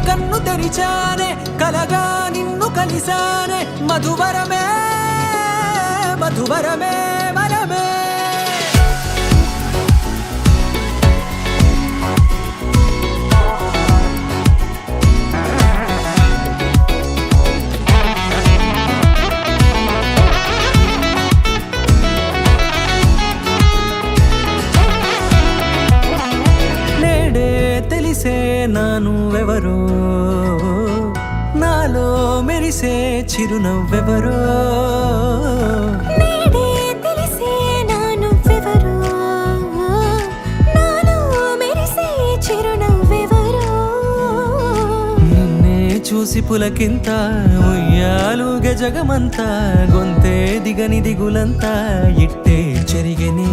కన్ను తెరిచానే కలగా నిన్ను కలిసానే మధువరమే మధువరమే వరమే నానువెవరో నాలో మెరిసే చిరునవ్వెవరో నేడే తెలిసే నానువెవరో నాలో మెరిసే చిరునవ్వెవరో నిన్నే చూసి పులకింత ఉయ్యాలుగే జగమంతా గొంతే దిగని దిగులంతా ఇట్టే చెరిగెనే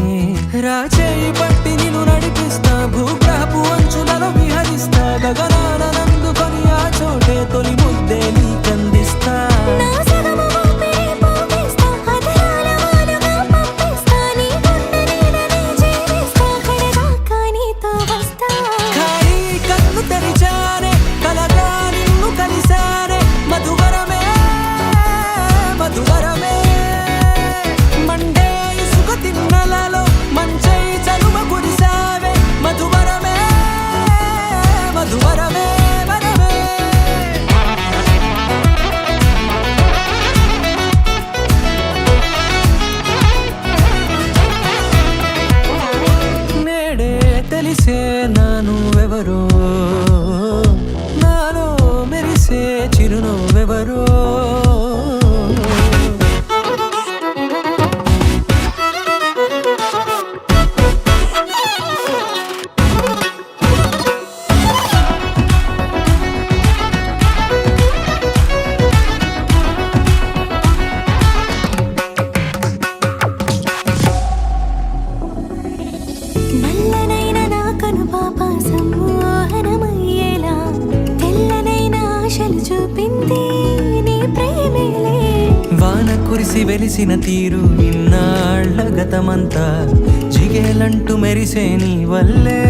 రాచేయి పట్టి నిన్ను నడిపిస్తా భూగ్రహపు అంచులలో విహరిస్తా గగనాన నందుకొని ఆ చోటే తొలి ముద్దే నీకందిస్తా నా సగము ఊపిరి పోగేస్తా అధరాల వాలుగా పంపిస్తా నీ గుండె నీడనే జీవిస్తా కడదాకా నీతో వస్తా ఖాళీ కన్ను తెరిచానే కలగా నిన్ను కలిసానే మధువరమే మధువరమే మండే ఇసుక తిన్నలలో మంచై చలువ కురిసావే మధువరమే మధువరమే వరమే నేడే తెలిసే నానువెవరో నాలో మెరిసే చిరునవ్వెవరో నల్లనైన నా కనుపాప సమ్మోహనమయ్యేలా తెల్లనైన ఆశలు చూపింది నీ ప్రేమేలే వాన కురిసి వెలిసిన తీరు ఇన్నాళ్ల గతమంతా జిగేలంటూ మెరిసే నీ వల్లే